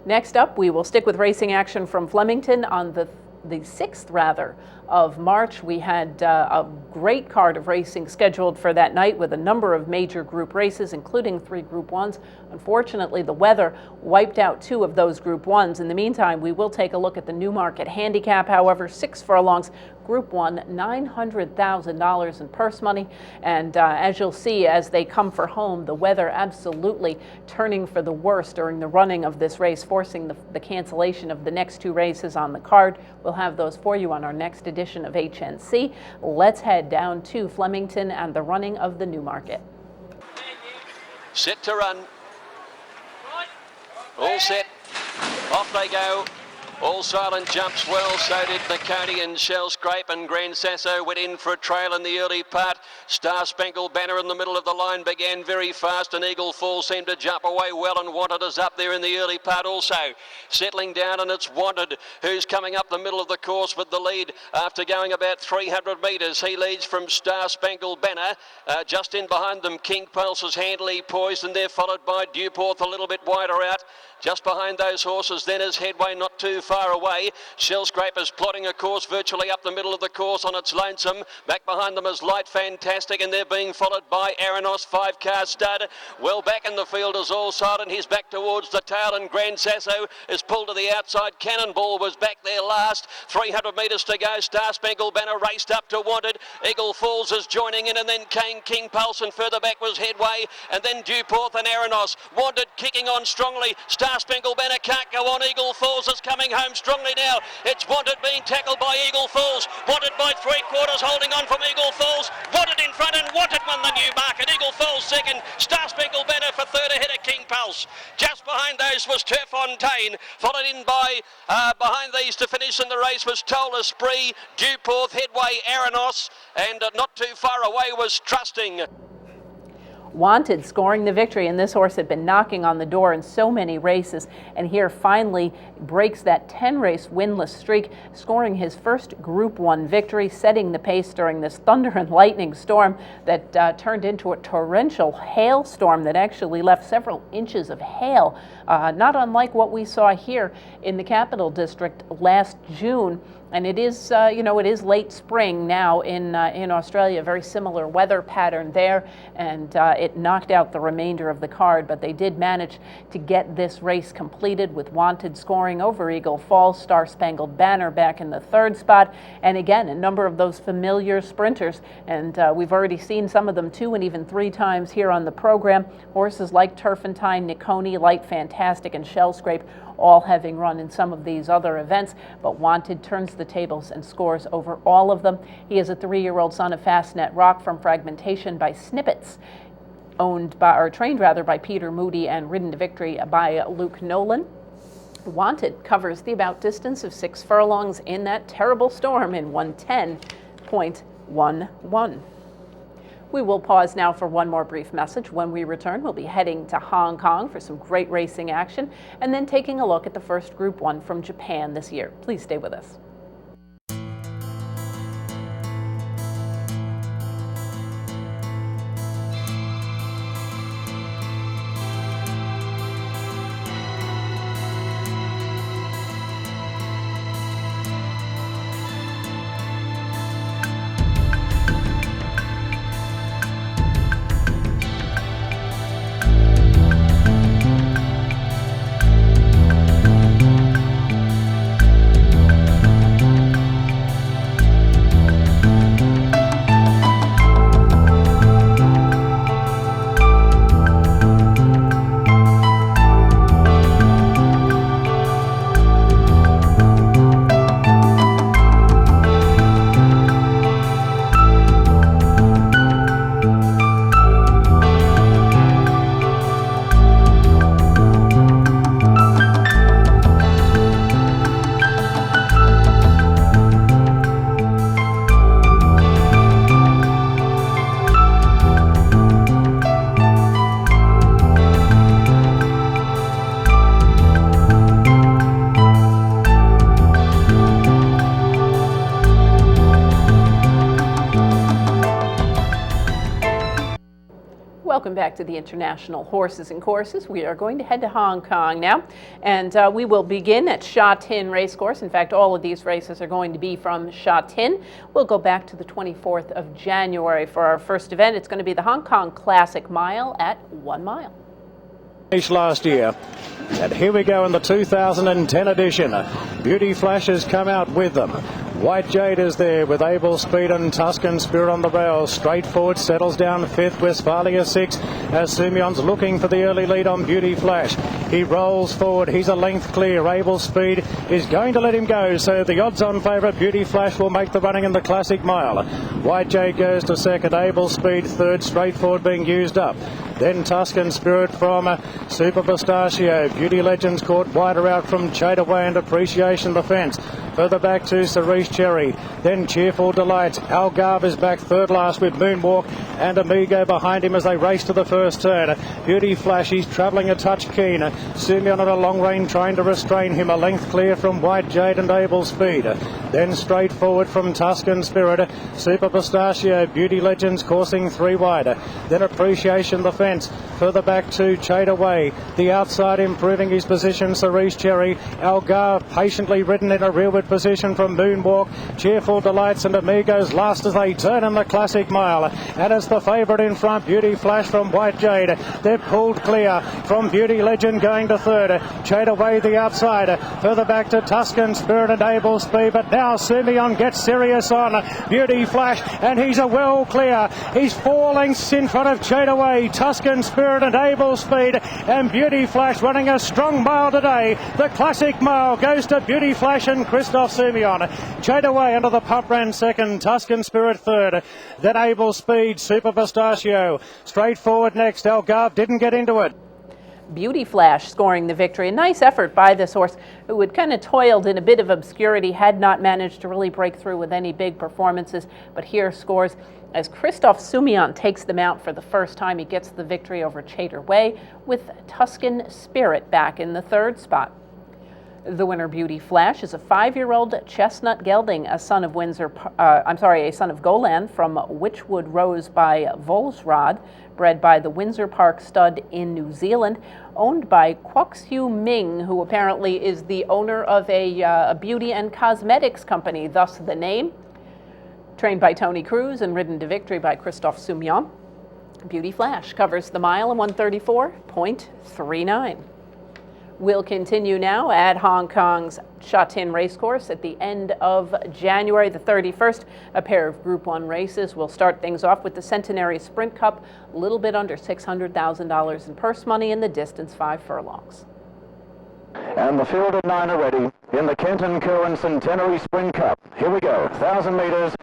Next up, we will stick with racing action from Flemington on the 6th of March. We had a great card of racing scheduled for that night with a number of major group races, including 3 Group 1s. Unfortunately, the weather wiped out 2 of those Group 1s. In the meantime, we will take a look at the Newmarket Handicap. However, 6 furlongs, Group 1, $900,000 in purse money. And as you'll see as they come for home, the weather absolutely turning for the worst during the running of this race, forcing the cancellation of the next 2 races on the card. We'll have those for you on our next edition of HNC. Let's head down to Flemington and the running of the Newmarket. Set to run. All set. Off they go. All Silent jumps well, so did Nakoni and Shell Scrape, and Grand Sasso went in for a trail in the early part. Star Spangled Banner in the middle of the line began very fast, and Eagle Fall seemed to jump away well, and Wanted is up there in the early part also. Settling down, and it's Wanted who's coming up the middle of the course with the lead after going about 300 metres. He leads from Star Spangled Banner. Just in behind them, King Pulse is handily poised, and they're followed by Dewporth a little bit wider out. Just behind those horses then is Headway not too far away. Shell Scrape is plotting a course virtually up the middle of the course on its lonesome. Back behind them is Light Fantastic, and they're being followed by Aranos, 5-car stud. Well back in the field is All Silent. He's back towards the tail, and Grand Sasso is pulled to the outside. Cannonball was back there last. 300 metres to go. Star Spangled Banner raced up to Wanted. Eagle Falls is joining in, and then came King Pulse, and further back was Headway, and then Dewporth and Aranos. Wanted kicking on strongly. Star Spangled Banner can't go on. Eagle Falls is coming home strongly now. It's Wanted being tackled by Eagle Falls. Wanted by 3/4, holding on from Eagle Falls. Wanted in front, and Wanted won the Newmarket. Eagle Falls second. Star Spangled Banner for third ahead of King Pulse. Just behind those was Turfontaine. Followed in by, behind these to finish in the race was Toll Esprit, Dewporth, Headway, Aranos, and not too far away was Trusting. Wanted scoring the victory, and this horse had been knocking on the door in so many races, and here finally breaks that 10-race winless streak, scoring his first Group 1 victory, setting the pace during this thunder and lightning storm that turned into a torrential hailstorm that actually left several inches of hail, not unlike what we saw here in the Capital District last June. And it is, it is late spring now in Australia, a very similar weather pattern there, and it knocked out the remainder of the card, but they did manage to get this race completed with Wanted scoring over Eagle Falls, Star Spangled Banner back in the 3rd spot, and again, a number of those familiar sprinters, and we've already seen some of them 2 and even 3 times here on the program. Horses like Turfentine, Nicconi, Light Fantastic, and Shell Scrape, all having run in some of these other events, but Wanted turns the tables and scores over all of them. He is a 3-year-old son of Fastnet Rock from Fragmentation by Snippets, trained by Peter Moody and ridden to victory by Luke Nolan. Wanted covers the about distance of 6 furlongs in that terrible storm in 110.11. We will pause now for one more brief message. When we return, we'll be heading to Hong Kong for some great racing action and then taking a look at the first Group 1 from Japan this year. Please stay with us. Welcome back to the International Horses and Courses. We are going to head to Hong Kong now, and we will begin at Sha Tin Racecourse. In fact, all of these races are going to be from Sha Tin. We'll go back to the 24th of January for our first event. It's going to be the Hong Kong Classic Mile at 1 mile. Last year, and here we go in the 2010 edition. Beauty Flash has come out with them. White Jade is there with Able Speed and Tuscan Spirit on the rails. Straight forward, settles down 5th, Westphalia 6th, as Simeon's looking for the early lead on Beauty Flash. He rolls forward, he's a length clear. Able Speed is going to let him go, so the odds-on favourite Beauty Flash will make the running in the Classic Mile. White Jade goes to 2nd, Able Speed 3rd, straight forward being used up. Then Tuscan Spirit from Super Pistachio. Beauty Legends caught wider out from Chade Away and Appreciation the Fence. Further back to Cerise Cherry. Then Cheerful Delights. Algarve is back 3rd last with Moonwalk and Amigo behind him as they race to the first turn. Beauty Flash, he's travelling a touch keen. Simeon at a long range trying to restrain him. A length clear from White Jade and Able Speed. Then straight forward from Tuscan Spirit. Super Pistachio. Beauty Legends coursing 3 wide. Then Appreciation the Fence. Further back to Chade Away. The outside improving his position, Cerise Cherry. Algarve patiently ridden in a rearward position from Moonwalk. Cheerful Delights and Amigos last as they turn in the Classic Mile. And it's the favourite in front, Beauty Flash from White Jade. They're pulled clear from Beauty Legend going to 3rd. Chade Away the outside. Further back to Tuscan Spirit and Able Speed. But now Simeon gets serious on Beauty Flash and he's a well clear. He's 4 lengths in front of Chade Away. Tuscan Spirit and Able Speed and Beauty Flash running a strong mile today. The Classic Mile goes to Beauty Flash and Christophe Simeon. Chade Away under the pump ran 2nd, Tuscan Spirit 3rd, then Able Speed, Super Pistachio. Straight forward next, Algarve didn't get into it. Beauty Flash scoring the victory. A nice effort by this horse who had kind of toiled in a bit of obscurity, had not managed to really break through with any big performances, but here scores as Christophe Soumillon takes them out for the first time. He gets the victory over Chater Way, with Tuscan Spirit back in the third spot. The winner, Beauty Flash, is a 5-year-old chestnut gelding, a son of a son of Golan from Witchwood Rose by Volsrod, bred by the Windsor Park stud in New Zealand, owned by Kwok Siu Ming, who apparently is the owner of a beauty and cosmetics company, thus the name. Trained by Tony Cruz and ridden to victory by Christophe Soumillon, Beauty Flash covers the mile in 134.39. We'll continue now at Hong Kong's Sha Tin Racecourse at the end of January the 31st. A pair of Group 1 races will start things off with the Centenary Sprint Cup, a little bit under $600,000 in purse money, in the distance 5 furlongs. And the field at 9 already in the Kenton Cohen Centenary Sprint Cup. Here we go, 1,000 metres,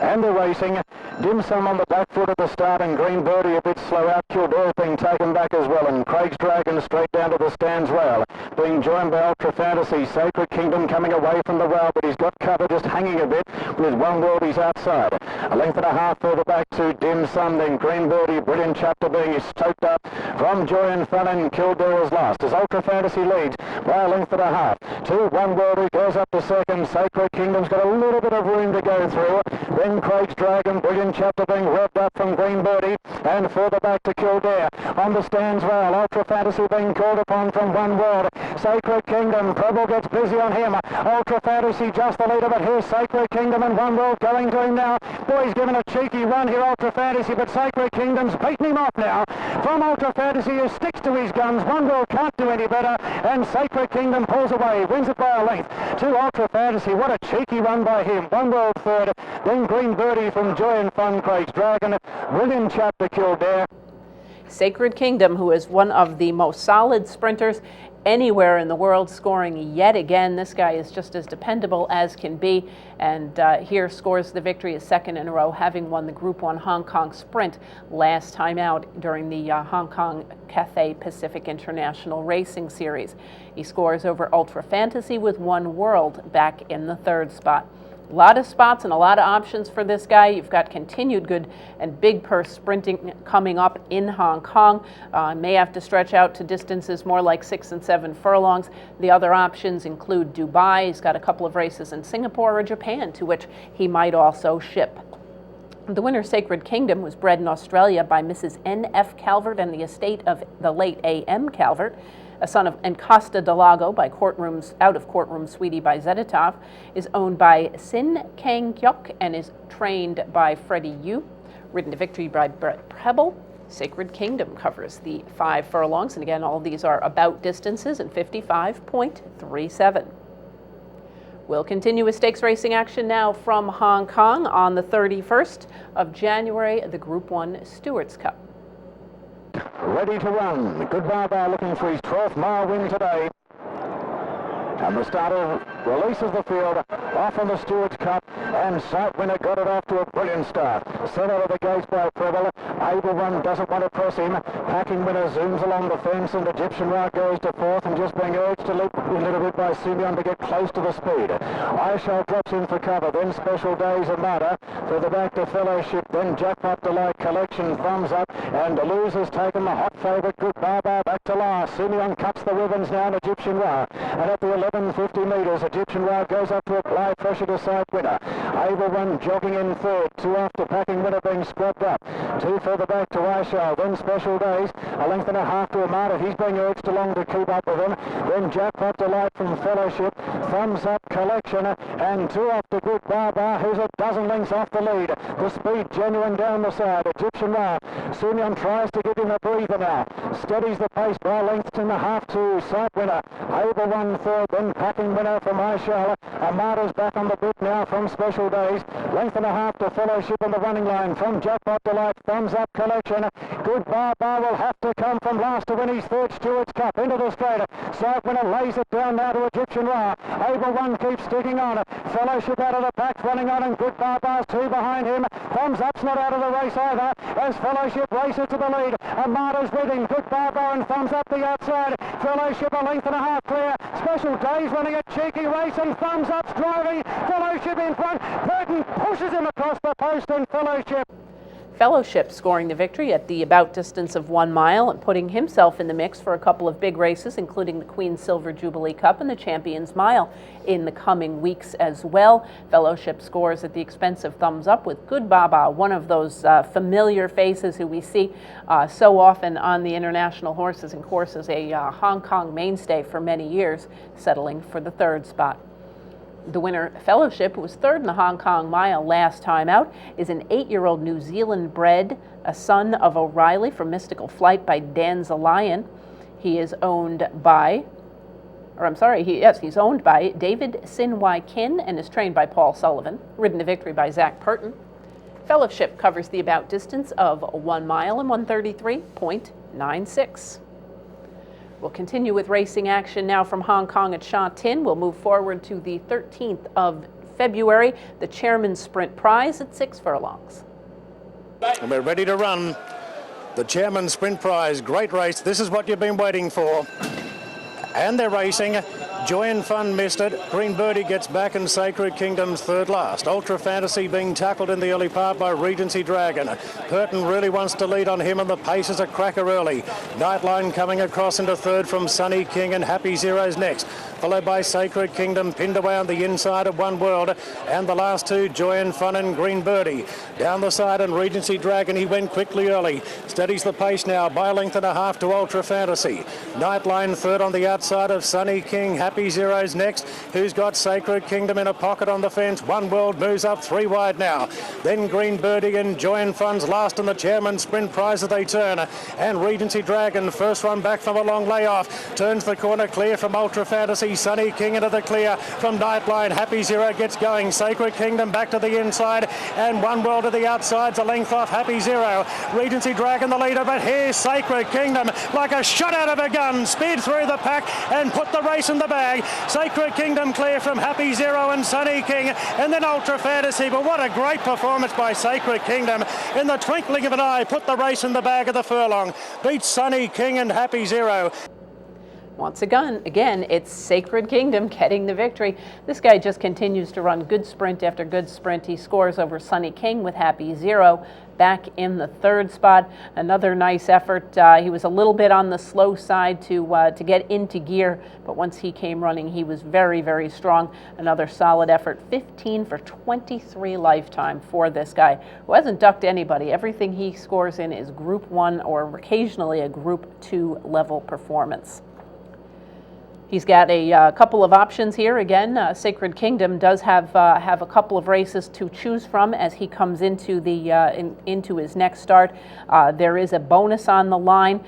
and the racing. Dim Sum on the back foot at the start, and Green Birdie a bit slow out. Kildare being taken back as well, and Craig's Dragon straight down to the stands rail, being joined by Ultra Fantasy. Sacred Kingdom coming away from the rail, but he's got cover just hanging a bit with One World. He's outside. A length and a half further back to Dim Sum, then Green Birdie, Brilliant Chapter being stoked up from Joy and Fun, and Kildare is last as Ultra Fantasy leads by a length and a half. To One World, he goes up to second. Sacred Kingdom's got a little bit of room to go through. Then Craig's Dragon, Brilliant Chapter being revved up from Green Birdie, and further back to Kildare. On the stands rail, Ultra Fantasy being called upon from One World. Sacred Kingdom, Preble gets busy on him. Ultra Fantasy just the leader, but here's Sacred Kingdom and One World going to him now. Boy, he's given a cheeky run here, Ultra Fantasy, but Sacred Kingdom's beaten him off now. From Ultra Fantasy, who sticks to his guns. One World can't do any better, and Sacred Kingdom pulls away, wins it by a length to Ultra Fantasy. What a cheeky run by him. One World third, then Green Birdie from Joy and Fun, Craig's Dragon, Brilliant Chapter, Kildare. Sacred Kingdom, who is one of the most solid sprinters anywhere in the world, scoring yet again. This guy is just as dependable as can be, and here scores the victory, his second in a row, having won the Group 1 Hong Kong Sprint last time out during the Hong Kong Cathay Pacific International Racing Series. He scores over Ultra Fantasy with One World back in the third spot. A lot of spots and a lot of options for this guy. You've got continued good and big purse sprinting coming up in Hong Kong. May have to stretch out to distances more like 6 and 7 furlongs. The other options include Dubai. He's got a couple of races in Singapore or Japan, to which he might also ship. The winner, Sacred Kingdom, was bred in Australia by Mrs. N.F. Calvert and the estate of the late A.M. Calvert. A son of Encosta de Lago by Out of Courtroom Sweetie by Zetitov, is owned by Sin Kang Kyok and is trained by Freddie Yu. Ridden to victory by Brett Preble. Sacred Kingdom covers the 5 furlongs, and again, all these are about distances in 55.37. We'll continue with stakes racing action now from Hong Kong on the 31st of January, the Group 1 Stewards Cup. Ready to run. Good Baba looking for his 12th mile win today. And the starter releases the field off on the Stewards Cup, and Sight Winner got it off to a brilliant start. Set out of the gates by Preble. Able One doesn't want to press him. Packing Winner zooms along the fence, and Egyptian Ra goes to fourth and just being urged a little bit by Simeon to get close to the speed. I Shall drops in for cover, then Special Days Armada. Further back to Fellowship, then Jackpot Delight Collection, Thumbs Up, and Deleuze has taken the hot favourite Good Baba back to last. Simeon cuts the ribbons now, and Egyptian Ra. And at the 1150 metres, Egyptian Ra goes up to apply pressure to Sight Winner. Able One jogging in third, 2 after Packing Winner being scrubbed up. 2 further back to I Shall, then Special Days, a length and a half to Armada. He's being urged along to keep up with him. Then Jackpot Delight from Fellowship, Thumbs Up Collection, and 2 off to Good Baba, who's a dozen lengths off the lead. The speed genuine down the side. Egyptian Ra. Simeon tries to give him a breather now. Steadies the pace by a length and a half to Sight Winner. Able One third, then Packing Winner from I Shall. Armada's back on the bit now from Special Days. Length and a half to Fellowship on the running line from Jackpot Delight. Thumbs Up Collection. Good Baba will have to come from last to win his third Stewards Cup into the straight. Sight Winner lays it down now to Egyptian Ra. Able One keeps sticking on. Fellowship out of the pack running on, and Good Baba's 2 behind him. Thumbs Up's not out of the race either as Fellowship races to the lead. Armada's with him. Good Baba and Thumbs Up the outside. Fellowship a length and a half clear. Special Days running a cheeky race, and Thumbs Up's driving. Fellowship in front. Burton pushes him across the post, and Fellowship Fellowship scoring the victory at the about distance of 1 mile and putting himself in the mix for a couple of big races, including the Queen's Silver Jubilee Cup and the Champions Mile in the coming weeks as well. Fellowship scores at the expense of Thumbs Up with Good Baba, one of those familiar faces who we see so often on the international horses and courses, a Hong Kong mainstay for many years, settling for the 3rd spot. The winner, Fellowship, who was 3rd in the Hong Kong Mile last time out, is an 8-year-old New Zealand bred, a son of O'Reilly from Mystical Flight by Danzalion. He is owned by, he's owned by David Sin Wai Kin and is trained by Paul Sullivan, ridden to victory by Zach Purton. Fellowship covers the about distance of 1 mile and 133.96. We'll continue with racing action now from Hong Kong at Sha Tin. We'll move forward to the 13th of February, the Chairman's Sprint Prize at 6 furlongs. And we're ready to run the Chairman's Sprint Prize. Great race. This is what you've been waiting for. And they're racing. Joy and Fun missed it. Green Birdie gets back and Sacred Kingdom's 3rd last. Ultra Fantasy being tackled in the early part by Regency Dragon. Purton really wants to lead on him and the pace is a cracker early. Nightline coming across into 3rd from Sunny King and Happy Zero's next. Followed by Sacred Kingdom pinned away on the inside of One World. And the last two, Joy and Fun and Green Birdie. Down the side and Regency Dragon, he went quickly early. Steadies the pace now by a length and a half to Ultra Fantasy. Nightline 3rd on the outside of Sunny King. Happy Zero's next, who's got Sacred Kingdom in a pocket on the fence. One World moves up 3 wide now. Then Green Birdie and Joy and Fun's last in the Chairman's Sprint Prize as they turn. And Regency Dragon, first one back from a long layoff, turns the corner clear from Ultra Fantasy. Sunny King into the clear from Nightline. Happy Zero gets going. Sacred Kingdom back to the inside and One World to the outside's a length off Happy Zero. Regency Dragon the leader, but here's Sacred Kingdom like a shot out of a gun. Speed through the pack and put the race in the bag. Sacred Kingdom clear from Happy Zero and Sunny King and then Ultra Fantasy. But what a great performance by Sacred Kingdom. In the twinkling of an eye, put the race in the bag of the furlong. Beats Sunny King and Happy Zero. Once again, it's Sacred Kingdom getting the victory. This guy just continues to run good sprint after good sprint. He scores over Sunny King with Happy Zero back in the 3rd spot. Another nice effort. He was a little bit on the slow side to get into gear, but once he came running, he was very, very strong. Another solid effort. 15 for 23 lifetime for this guy, who hasn't ducked anybody. Everything he scores in is Group 1 or occasionally a Group 2 level performance. He's got a couple of options here. Again, Sacred Kingdom does have a couple of races to choose from as he comes into into his next start. There is a bonus on the line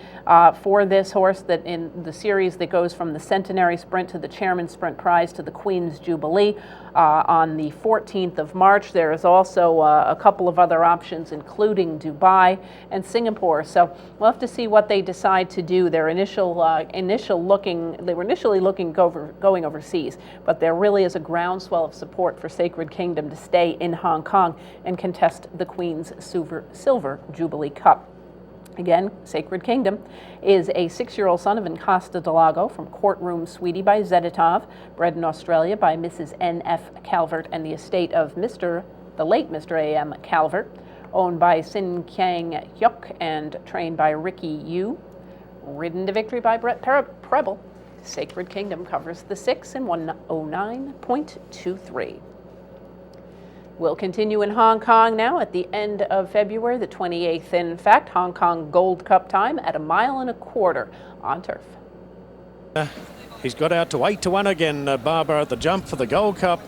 for this horse that in the series that goes from the Centenary Sprint to the Chairman's Sprint Prize to the Queen's Jubilee on the 14th of March. There is also a couple of other options, including Dubai and Singapore. So we'll have to see what they decide to do. Their they were initially looking going overseas, but there really is a groundswell of support for Sacred Kingdom to stay in Hong Kong and contest the Queen's Silver Jubilee Cup. Again, Sacred Kingdom is a 6-year-old son of Encosta Delago from Courtroom Sweetie by Zeditov, bred in Australia by Mrs. N.F. Calvert and the estate of the late Mr. A.M. Calvert, owned by Sin Kang Hyuk and trained by Ricky Yu, ridden to victory by Brett Preble. Sacred Kingdom covers the 6 in 109.23. We'll continue in Hong Kong now at the end of February, the 28th. In fact, Hong Kong Gold Cup time at 1.25 miles on turf. He's got out to 8-1 again, Barbara, at the jump for the Gold Cup.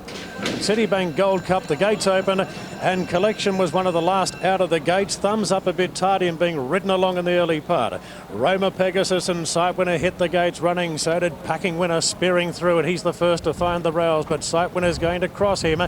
Citibank Gold Cup, the gates open, and Collection was one of the last out of the gates. Thumbs Up a bit tardy and being ridden along in the early part. Roma Pegasus and Sight Winner hit the gates running, so did Packing Winner spearing through, and he's the first to find the rails, but Sight Winner's going to cross him.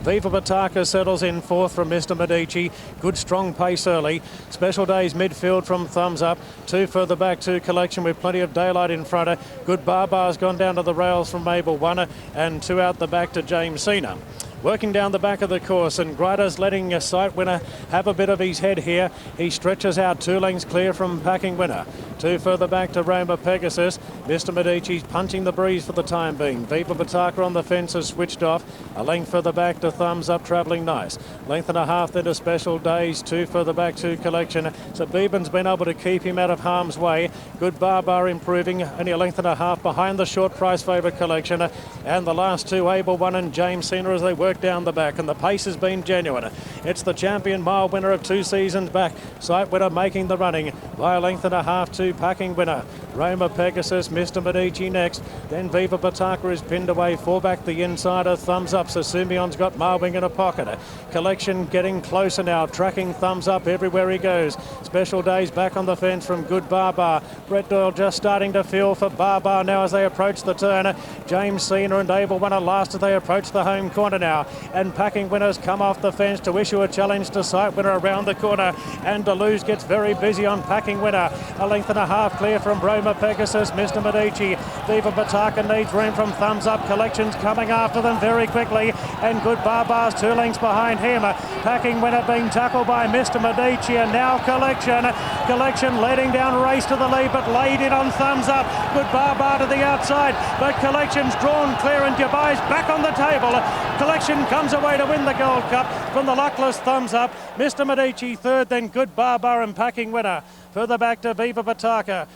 Viva Bataka settles in 4th from Mr. Medici. Good strong pace early. Special Days midfield from Thumbs Up. 2 further back to Collection with plenty of daylight in front. Good Barbar's gone down to the rails from Mabel One, and 2 out the back to James Cena. Working down the back of the course, and Greider's letting a Sight Winner have a bit of his head here. He stretches out 2 lengths clear from Packing Winner. Two further back to Roma Pegasus. Mr. Medici's punching the breeze for the time being. Viva Bataka on the fence has switched off. A length further back to Thumbs Up, travelling nice. Length and a half then to Special Days. Two further back to Collection. So Beeban's been able to keep him out of harm's way. Good Barbar improving. Only a length and a half behind the short price favourite Collection. And the last two, Able One and James Cena, as they work down the back. And the pace has been genuine. It's the champion mile winner of 2 seasons back. Sight Winner making the running by a length and a half to Packing Winner. Roma Pegasus, Mr. Medici next. Then Viva Bataka is pinned away. 4 back the insider. Thumbs Up. So Simeon's got Marwing in a pocket. Collection getting closer now. Tracking Thumbs Up everywhere he goes. Special Days back on the fence from Good Barbar. Brett Doyle just starting to feel for Barbar now as they approach the turn. James Cena and Able One are last as they approach the home corner now. And Packing Winners come off the fence to issue a challenge to Sight Winner around the corner. And Deleuze gets very busy on Packing Winner. A length and a half clear from Roma Pegasus, Mr. Medici. Viva Bataka needs room from Thumbs Up. Collection's coming after them very quickly. And Good Barbar's 2 lengths behind him. Packing Winner being tackled by Mr. Medici. And now Collection. Collection leading down race to the lead, but laid in on Thumbs Up. Good Barbar to the outside, but Collection's drawn clear and Dubai's back on the table. Collection comes away to win the Gold Cup from the luckless Thumbs Up. Mr. Medici third, then Good Barbar and Packing Winner. Further back to Viva Bataka.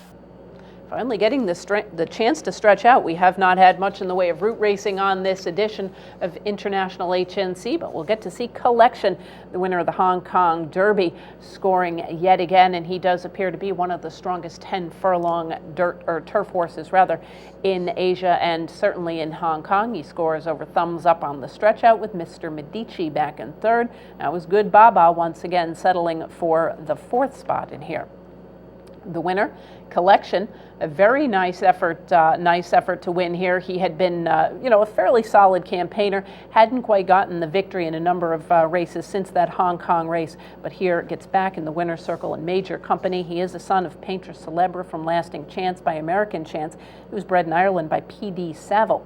Finally getting the chance to stretch out. We have not had much in the way of route racing on this edition of International HNC, but we'll get to see Collection, the winner of the Hong Kong Derby, scoring yet again, and he does appear to be one of the strongest 10 furlong turf horses in Asia and certainly in Hong Kong. He scores over Thumbs Up on the stretch out with Mr. Medici back in third. That was Good Baba once again settling for the 4th spot in here. The winner, Collection, a very nice effort to win here. He had been, a fairly solid campaigner, hadn't quite gotten the victory in a number of races since that Hong Kong race, but here gets back in the winner's circle in major company. He is the son of Painter Celebre from Lasting Chance by American Chance, who was bred in Ireland by P.D. Saville.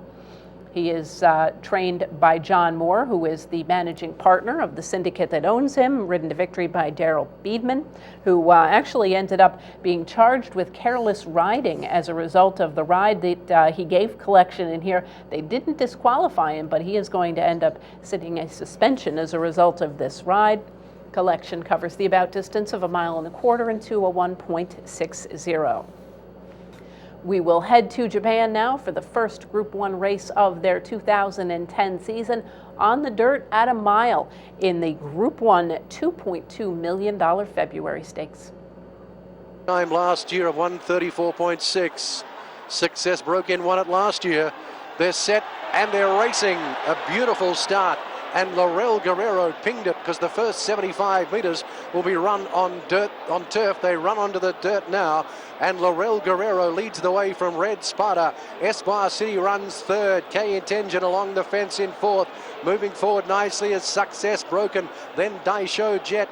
He is trained by John Moore, who is the managing partner of the syndicate that owns him, ridden to victory by Daryl Beedman, who actually ended up being charged with careless riding as a result of the ride that he gave Collection in here. They didn't disqualify him, but he is going to end up sitting a suspension as a result of this ride. Collection covers the about distance of 1.25 miles into a 1.60. We will head to Japan now for the first Group 1 race of their 2010 season on the dirt at a mile in the Group 1 $2.2 million February Stakes. Time last year of 134.6. Success broke in, won it last year. They're set and they're racing. A beautiful start. And Laurel Guerrero pinged it because the first 75 metres will be run on turf. They run onto the dirt now, and Laurel Guerrero leads the way from Red Sparta. Esquire City runs third. K Intention along the fence in fourth. Moving forward nicely is Success Broken. Then Daisho Jet.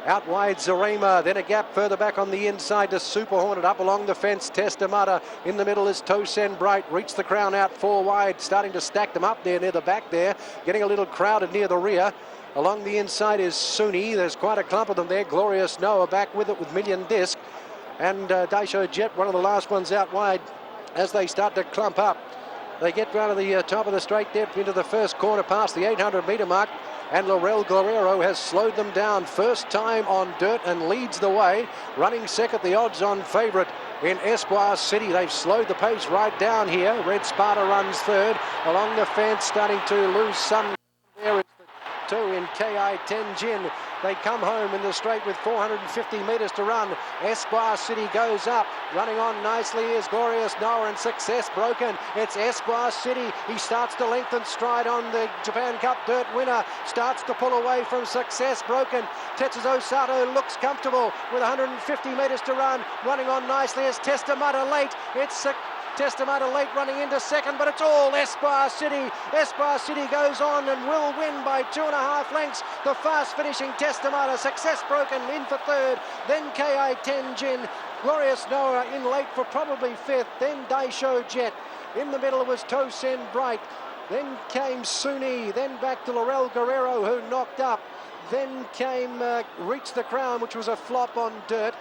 Out wide Zarema, then a gap further back on the inside to Super Hornet. Up along the fence, Testamata. In the middle is Tosen Bright. Reach the crown out 4 wide, starting to stack them up there near the back there. Getting a little crowded near the rear. Along the inside is Suni. There's quite a clump of them there. Glorious Noah back with it with Million Disc. And Daisho Jet, one of the last ones out wide as they start to clump up. They get round to the top of the straight depth into the first corner past the 800 metre mark. And Laurel Guerrero has slowed them down. First time on dirt and leads the way. Running second, the odds-on favourite in Esquire City. They've slowed the pace right down here. Red Sparta runs third. Along the fence, starting to lose some. There is the 2 in KI Tenjin. They come home in the straight with 450 metres to run. Esquire City goes up. Running on nicely is Glorious Noah and Success Broken. It's Esquire City. He starts to lengthen stride on the Japan Cup Dirt winner. Starts to pull away from Success Broken. Tetsuzo Sato looks comfortable with 150 metres to run. Running on nicely is Testamata late. It's Testamata late running into second, but it's all Esquire City. Esquire City goes on and will win by 2.5 lengths. The fast finishing Testamata. Success Broken in for third. Then KI Tenjin. Glorious Noah in late for probably fifth. Then Daisho Jet. In the middle was Tosen Bright. Then came Suni. Then back to Laurel Guerrero, who knocked up. Then came Reach the Crown, which was a flop on dirt.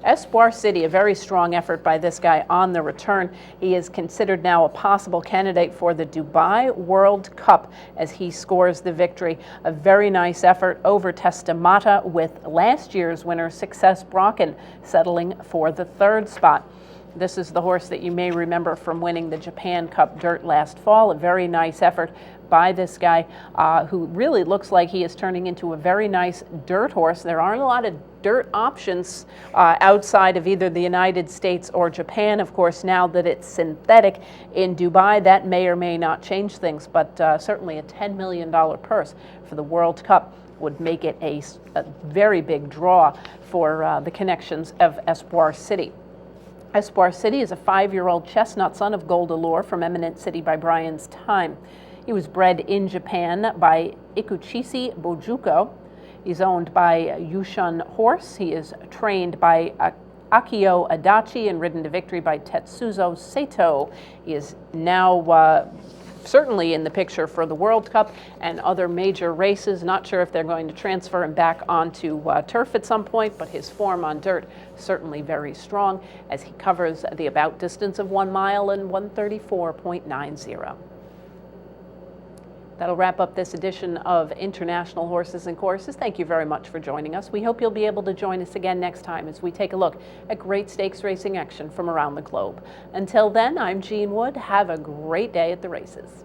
Espoir City, a very strong effort by this guy on the return. He is considered now a possible candidate for the Dubai World Cup as he scores the victory. A very nice effort over Testamata, with last year's winner, Success Brocken, settling for the 3rd spot. This is the horse that you may remember from winning the Japan Cup Dirt last fall. A very nice effort by this guy who really looks like he is turning into a very nice dirt horse. There aren't a lot of dirt options outside of either the United States or Japan. Of course, now that it's synthetic in Dubai, that may or may not change things, but certainly a $10 million purse for the World Cup would make it a very big draw for the connections of Espoir City. Espoir City is a 5-year-old chestnut son of Gold Allure from Eminent City by Brian's Time. He was bred in Japan by Ikuchisi Bojuko. He's owned by Yushun Horse. He is trained by Akio Adachi and ridden to victory by Tetsuzo Sato. He is now certainly in the picture for the World Cup and other major races. Not sure if they're going to transfer him back onto turf at some point, but his form on dirt certainly very strong as he covers the about distance of 1 mile in 1:34.90. That'll wrap up this edition of International Horses and Courses. Thank you very much for joining us. We hope you'll be able to join us again next time as we take a look at great stakes racing action from around the globe. Until then, I'm Jean Wood. Have a great day at the races.